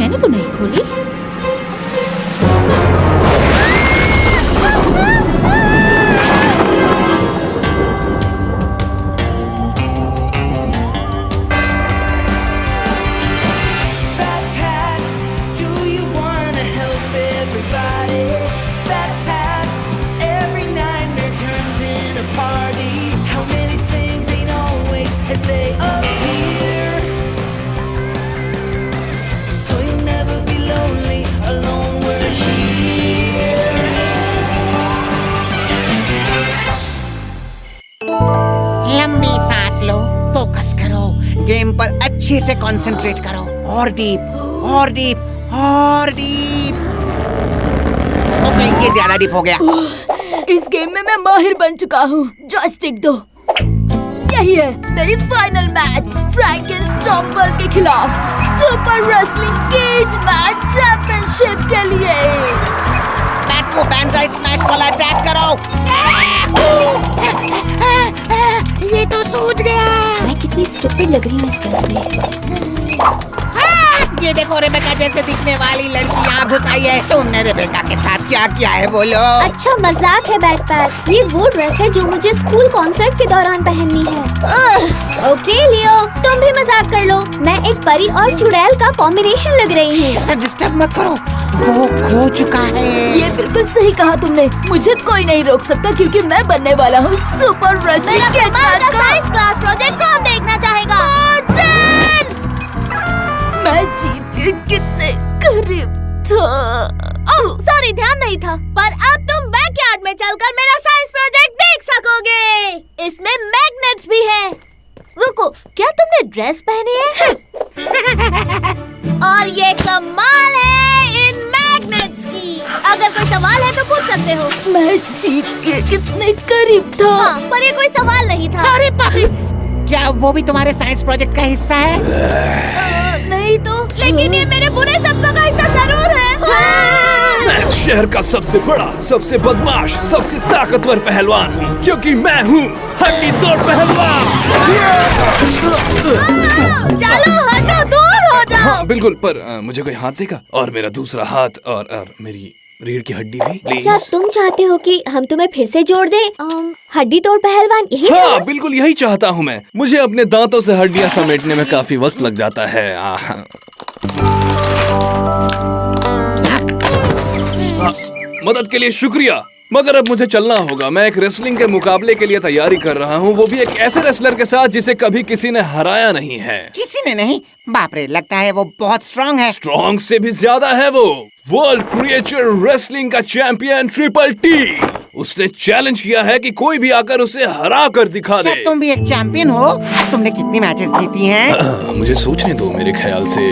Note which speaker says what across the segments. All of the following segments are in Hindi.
Speaker 1: मैंने तो नहीं खोली।
Speaker 2: लंबी सांस लो, फोकस करो, गेम पर अच्छे से कंसंट्रेट करो। और डीप, और डीप, और डीप। ओके, ये ज्यादा डीप हो गया।
Speaker 1: इस गेम में मैं माहिर बन चुका हूँ। जॉयस्टिक दो। यही है मेरी फाइनल मैच फ्रैंकेनस्टॉम्पर के खिलाफ super wrestling cage match championship के लिए।
Speaker 2: बैट को बैंजाई स्मैश वाला अटैक करो। ये तो सूझ गया।
Speaker 3: मैं कितनी स्टूपिड लग रही हूँ इस ड्रेस में।
Speaker 2: ये देखो, रेबेका जैसे दिखने वाली लड़की यहाँ घुस आई है। तुमने रेबेका के साथ क्या किया है बोलो?
Speaker 3: अच्छा मजाक है बैकपैक। ये वो ड्रेस है जो मुझे स्कूल कॉन्सर्ट के दौरान पहननी है। ओके लियो, तुम भी मजाक कर लो। मैं एक परी और चुड़ैल का कॉम्बिनेशन लग रही हूँ।
Speaker 2: डिस्टर्ब मत करो, वो खो चुका है।
Speaker 1: ये बिल्कुल सही कहा तुमने। मुझे कोई नहीं रोक सकता क्योंकि मैं बनने वाला हूँ सुपर रेसलिंग केज मैच का
Speaker 3: साइंस क्लास प्रोजेक्ट कौन देखना चाहेगा?
Speaker 1: मैं जीत के कितने करीब था।
Speaker 3: ओह सॉरी, ध्यान नहीं था। पर अब तुम बैकयार्ड में चलकर मेरा साइंस प्रोजेक्ट देख सकोगे। इसमें मैग्नेट्स भी है। रुको, क्या तुमने ड्रेस पहनी है? और ये कमाल है इन मैग्नेट्स की। अगर कोई सवाल है तो पूछ सकते हो।
Speaker 1: मैं जीत के कितने करीब था।
Speaker 3: हाँ, पर ये कोई सवाल नहीं था।
Speaker 2: अरे पापी, क्या वो भी तुम्हारे साइंस प्रोजेक्ट का हिस्सा है?
Speaker 3: नहीं तो, लेकिन ये मेरे बुरे सपनों का हिस्सा जरूर है।
Speaker 4: मैं इस शहर का सबसे बड़ा, सबसे बदमाश, सबसे ताकतवर पहलवान हूँ, क्योंकि मैं हूँ हड्डी तोड़ पहलवान।
Speaker 3: चलो हटो, दूर हो जाओ।
Speaker 4: हाँ बिल्कुल, पर मुझे कोई हाथ देगा? और मेरा दूसरा हाथ और मेरी रीढ़ की हड्डी भी प्लीज।
Speaker 3: क्या तुम चाहते हो कि हम तुम्हें फिर से जोड़ दें? हड्डी तोड़ पहलवान यही?
Speaker 4: हाँ बिल्कुल, यही चाहता हूँ मैं। मुझे अपने दांतों से हड्डियाँ समेटने में काफी वक्त लग जाता है। मदद के लिए शुक्रिया, मगर अब मुझे चलना होगा। मैं एक रेसलिंग के मुकाबले के लिए तैयारी कर रहा हूँ, वो भी एक ऐसे रेसलर के साथ जिसे कभी किसी ने हराया नहीं है।
Speaker 2: किसी ने नहीं? बाप रे, लगता है वो बहुत स्ट्रॉन्ग है।
Speaker 4: स्ट्रॉन्ग से भी ज्यादा है वो। वर्ल्ड क्रिएचर रेसलिंग का चैंपियन ट्रिपल टी। उसने चैलेंज किया है कि कोई भी आकर उसे हरा कर दिखा दे।
Speaker 2: क्या तुम भी एक चैंपियन हो? तुमने कितनी मैचेस जीती हैं?
Speaker 4: मुझे सोचने दो, मेरे ख्याल से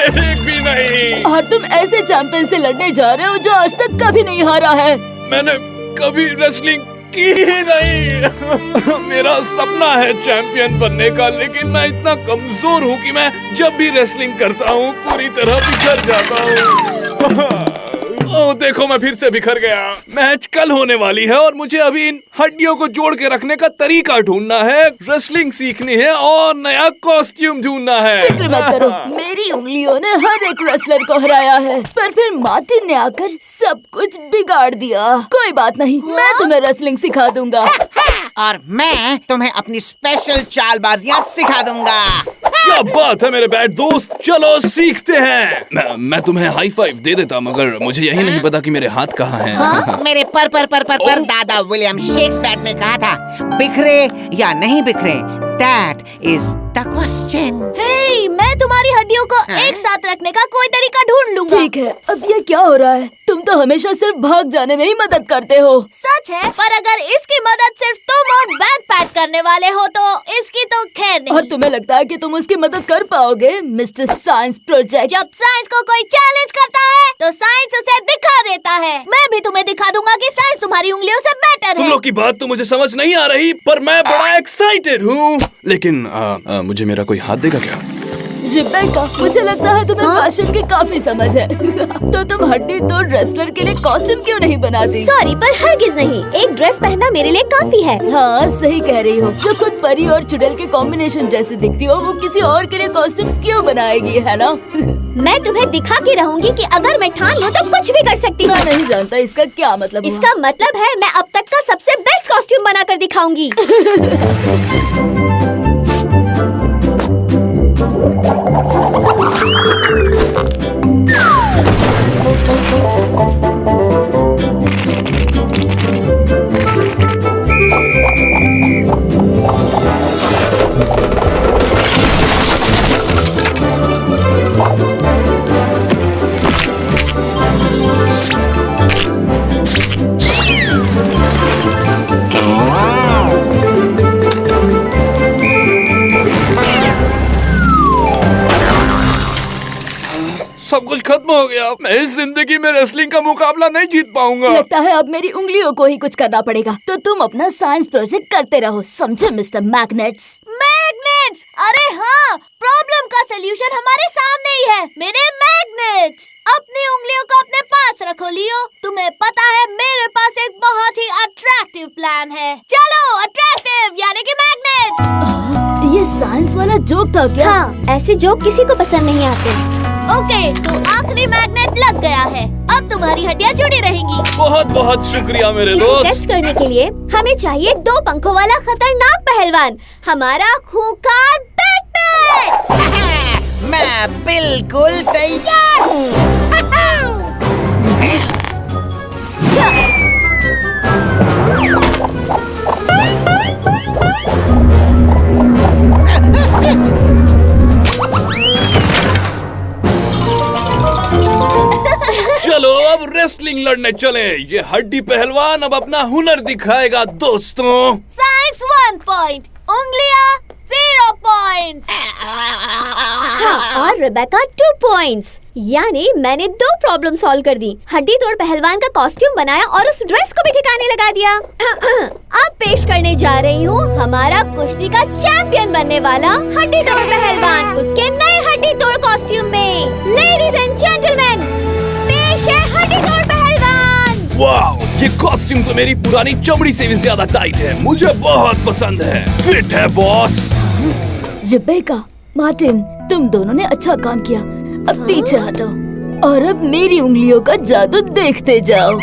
Speaker 4: एक भी नहीं।
Speaker 1: और तुम ऐसे चैंपियन से लड़ने जा रहे हो जो आज तक कभी नहीं हारा है।
Speaker 4: मैंने कभी रेसलिंग की ही नहीं। मेरा सपना है चैंपियन बनने का, लेकिन मैं इतना कमजोर हूँ कि मैं जब भी रेसलिंग करता हूँ पूरी तरह बिखर जाता हूँ। ओह देखो, मैं फिर से बिखर गया। मैच कल होने वाली है और मुझे अभी इन हड्डियों को जोड़ के रखने का तरीका ढूंढना है, रेसलिंग सीखनी है और नया कॉस्ट्यूम ढूंढना है।
Speaker 1: फिक्र मत करो, मेरी उंगलियों ने हर एक रेसलर को हराया है, पर फिर मार्टिन ने आकर सब कुछ बिगाड़ दिया। कोई बात नहीं, मैं तुम्हें रेसलिंग सिखा दूंगा।
Speaker 2: और मैं तुम्हें अपनी स्पेशल चालबाजियां सिखा दूंगा।
Speaker 4: क्या बात है मेरे बैड दोस्त, चलो सीखते हैं। मैं तुम्हें हाई फाइव दे देता, मगर मुझे यही नहीं पता कि मेरे हाथ कहाँ हैं।
Speaker 2: मेरे पर दादा विलियम शेक्सपियर ने कहा था, बिखरे या नहीं बिखरे, दैट इज द क्वेश्चन।
Speaker 3: हे, मैं तुम्हारी हड्डियों को एक साथ रखने का कोई तरीका ढूंढ लूंगा।
Speaker 1: ठीक है, अब ये क्या हो रहा है? तुम तो हमेशा सिर्फ भाग जाने में ही मदद करते हो।
Speaker 3: सच है, पर अगर इसकी मदद सिर्फ तुम और बैकपैक करने वाले हो तो इसकी तो खैर नहीं।
Speaker 1: और तुम्हें लगता है कि तुम उसकी मदद कर पाओगे, मिस्टर साइंस प्रोजेक्ट?
Speaker 3: जब साइंस को कोई चैलेंज करता है तो साइंस उसे दिखा देता है। मैं भी तुम्हें दिखा दूंगा कि साइंस तुम्हारी उंगलियों से बेटर
Speaker 4: तुम
Speaker 3: है।
Speaker 4: लोग की बात तो मुझे समझ नहीं आ रही, पर मैं बड़ा एक्साइटेड हूँ। लेकिन मुझे मेरा कोई हाथ देगा क्या?
Speaker 1: रिबेका, मुझे लगता है तुम्हें
Speaker 3: हाँ?
Speaker 1: फैशन की काफी समझ है। तो तुम हड्डी तोड़ रेसलर के लिए कॉस्ट्यूम क्यों नहीं बनाती?
Speaker 3: सॉरी पर हरगिज नहीं, एक ड्रेस पहनना मेरे लिए काफी है।
Speaker 1: हाँ सही कह रही हो। जो खुद परी और चुड़ैल के कॉम्बिनेशन जैसी दिखती हो, वो किसी और के लिए कॉस्ट्यूम्स क्यों बनाएगी, है ना?
Speaker 3: मैं तुम्हें दिखा के रहूंगी कि अगर मैं ठान लूं तो कुछ भी कर सकती हूँ।
Speaker 1: मैं नहीं जानता इसका क्या मतलब हुआ।
Speaker 3: इसका मतलब है मैं अब तक का सबसे बेस्ट कॉस्ट्यूम बनाकर दिखाऊंगी।
Speaker 4: सब कुछ खत्म हो गया। मैं इस जिंदगी में रेसलिंग का मुकाबला नहीं जीत पाऊंगा।
Speaker 1: लगता है अब मेरी उंगलियों को ही कुछ करना पड़ेगा। तो तुम अपना साइंस प्रोजेक्ट करते रहो, समझे मिस्टर मैग्नेट्स?
Speaker 3: मैग्नेट्स? अरे हाँ, प्रॉब्लम का सलूशन हमारे सामने ही है। मेरे मैग्नेट्स, अपनी उंगलियों को अपने पास रखो लियो। तुम्हें पता है मेरे पास एक बहुत ही अट्रैक्टिव प्लान है। चलो, अट्रैक्टिव यानी कि मैग्नेट।
Speaker 1: ये साइंस वाला जोक था क्या?
Speaker 3: हाँ, ऐसे जोक किसी को पसंद नहीं आते। ओके, तो आखिरी मैग्नेट लग गया है। अब तुम्हारी हड्डियाँ जुड़ी रहेंगी।
Speaker 4: बहुत बहुत शुक्रिया मेरे
Speaker 3: इसे
Speaker 4: दोस्त।
Speaker 3: टेस्ट करने के लिए हमें चाहिए 2 पंखों वाला खतरनाक पहलवान, हमारा खूंखार बैटमैन।
Speaker 2: मैं बिल्कुल तैयार हूँ।
Speaker 4: चलो अब रेसलिंग लड़ने चले। ये हड्डी पहलवान अब अपना हुनर दिखाएगा दोस्तों।
Speaker 3: साइंस 1 पॉइंट, उंगलियां 0 पॉइंट्स। हाँ, और रेबेका 2 पॉइंट्स। यानी मैंने 2 प्रॉब्लम सॉल्व कर दी। हड्डी तोड़ पहलवान का कॉस्ट्यूम बनाया और उस ड्रेस को भी ठिकाने लगा दिया। अब पेश करने जा रही हूँ हमारा कुश्ती का चैंपियन बनने वाला हड्डी तोड़ पहलवान, उसके नए हड्डी तोड़ कॉस्ट्यूम में। लेडीज एंड जेंटलमैन, पेश है हड्डी तोड़ पहलवान।
Speaker 4: वाह, ये कॉस्ट्यूम तो मेरी पुरानी चमड़ी से भी ज्यादा टाइट है। मुझे बहुत पसंद है। फिट है बॉस।
Speaker 1: रिबेका, मार्टिन, तुम दोनों ने अच्छा काम किया। अब पीछे हटो और अब मेरी उंगलियों का जादू देखते जाओ।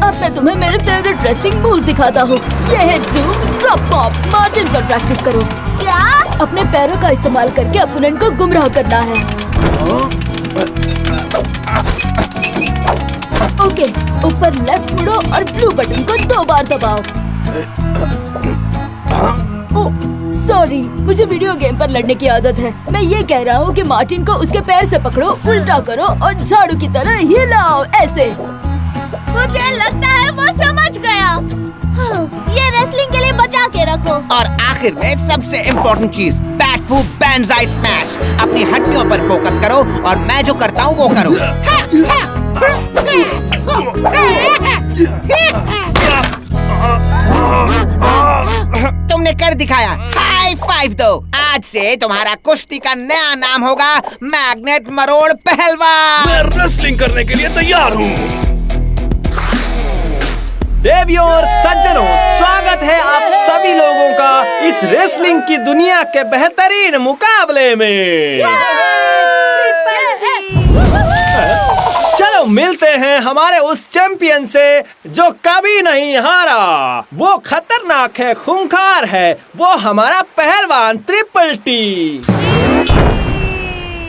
Speaker 1: अब मैं तुम्हें मेरे फेवरेट रेसलिंग मूव्स दिखाता हूँ। ये है डूम ड्रॉप पॉप। मार्टिन पर प्रैक्टिस करो।
Speaker 3: क्या?
Speaker 1: अपने पैरों का इस्तेमाल करके अपोनेंट को गुमराह करना है। ओके, ऊपर लेफ्ट मुड़ो और ब्लू बटन को 2 बार दबाओ। सॉरी, मुझे वीडियो गेम पर लड़ने की आदत है। मैं ये कह रहा हूँ कि मार्टिन को उसके पैर से पकड़ो, उल्टा करो और झाड़ू की तरह हिलाओ, ऐसे।
Speaker 3: मुझे लगता है वो समझ गया। ये रेसलिंग के लिए बचा के रखो।
Speaker 2: और आखिर में सबसे इम्पोर्टेंट चीज, बैट फू बैंजाई स्मैश। अपनी हड्डियों पर फोकस करो और मैं जो करता हूँ वो करो। तुमने कर दिखाया। हाई 5 दो। आज से तुम्हारा कुश्ती का नया नाम होगा मैग्नेट मरोड़ पहलवान।
Speaker 4: मैं रेसलिंग करने के लिए तैयार हूँ।
Speaker 5: देवियों और सज्जनों, स्वागत है आप सभी लोगों का इस रेसलिंग की दुनिया के बेहतरीन मुकाबले में। चलो मिलते हैं हमारे उस चैंपियन से जो कभी नहीं हारा। वो खतरनाक है, खूंखार है, वो हमारा पहलवान triple T.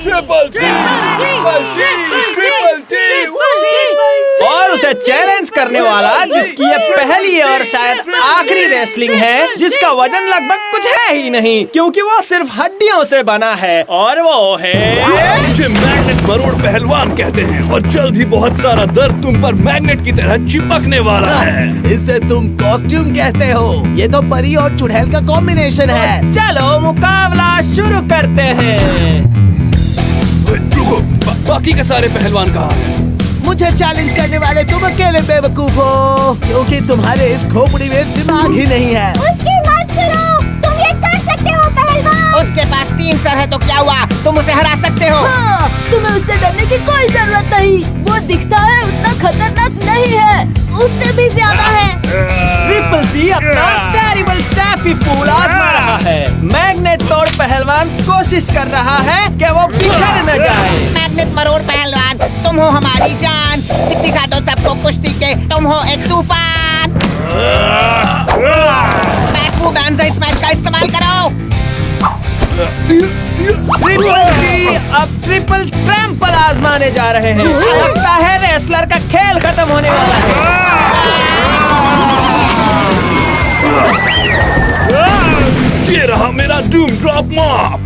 Speaker 4: Triple T, triple T, triple T.
Speaker 5: और उसे चैलेंज करने वाला जिसकी ये पहली और शायद आखिरी रेसलिंग है, जिसका वजन लगभग कुछ है ही नहीं क्योंकि वो सिर्फ हड्डियों से बना है, और वो है
Speaker 4: मुझे मैग्नेट मरोड़ पहलवान कहते हैं और जल्द ही बहुत सारा दर्द तुम पर मैग्नेट की तरह चिपकने वाला है।
Speaker 6: इसे तुम कॉस्ट्यूम कहते हो। ये तो परी और चुड़ैल का कॉम्बिनेशन है।
Speaker 5: चलो मुकाबला शुरू करते हैं।
Speaker 4: रुको, बाकी के सारे पहलवान कहाँ हैं?
Speaker 6: मुझे चैलेंज करने वाले तुम अकेले बेवकूफ हो, क्योंकि तुम्हारे इस खोपड़ी में दिमाग ही नहीं है।
Speaker 3: उसकी मत सुनो, तुम ये कर सकते हो पहलवान।
Speaker 2: उसके पास 3 सर है तो क्या हुआ, तुम उसे हरा सकते हो।
Speaker 1: हाँ, तुम्हें उससे डरने की कोई जरूरत नहीं। वो दिखता है उतना खतरनाक नहीं है, उससे भी ज्यादा है।
Speaker 5: ट्रिपल जी अपना टेरिबल टैफी पूल आजमा रहा है। मैग्नेट तोड़ पहलवान कोशिश कर रहा है कि वो बिखर न जाए।
Speaker 2: मैग्नेट मरोड़ पहलवान, तुम हो हमारी जान। दिखा दो सबको कुश्ती के, तुम हो एक तूफान। बैकफू बैंजा स्मैश का इस्तेमाल करो।
Speaker 5: ट्रिपल जी अब ट्रिपल ट्रैम्पल आजमाने जा रहे हैं। लगता है रेसलर का खेल खत्म होने वाला है।
Speaker 4: ये रहा मेरा डूम ड्रॉप मॉप।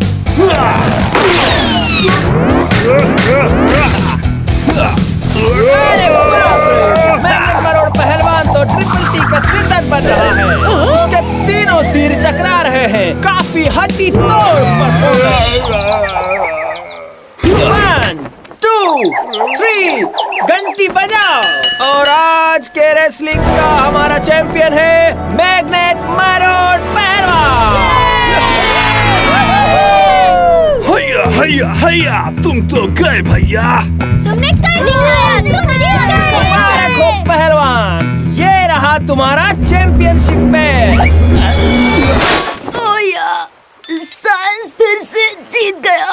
Speaker 5: अरे बाप रे! मैग्नेट मरोड़ पहलवान तो ट्रिपल टी का सिर दर्द बन रहा है। उसके तीनों सिर चकरा रहे हैं। काफी हड्डी तोड़ पर 1, 2, 3 घंटी बजाओ। और आज के रेसलिंग का हमारा चैंपियन है मैग्नेट मरोड़ पहलवान।
Speaker 4: हैया हैया हैया, तुम तो गए भैया।
Speaker 3: तुमने कर दिखाया, तुम जीत गए।
Speaker 5: मुबारक हो पहलवान, ये रहा तुम्हारा चैंपियनशिप मैच।
Speaker 1: ओह या, साइंस फिर से जीत गया।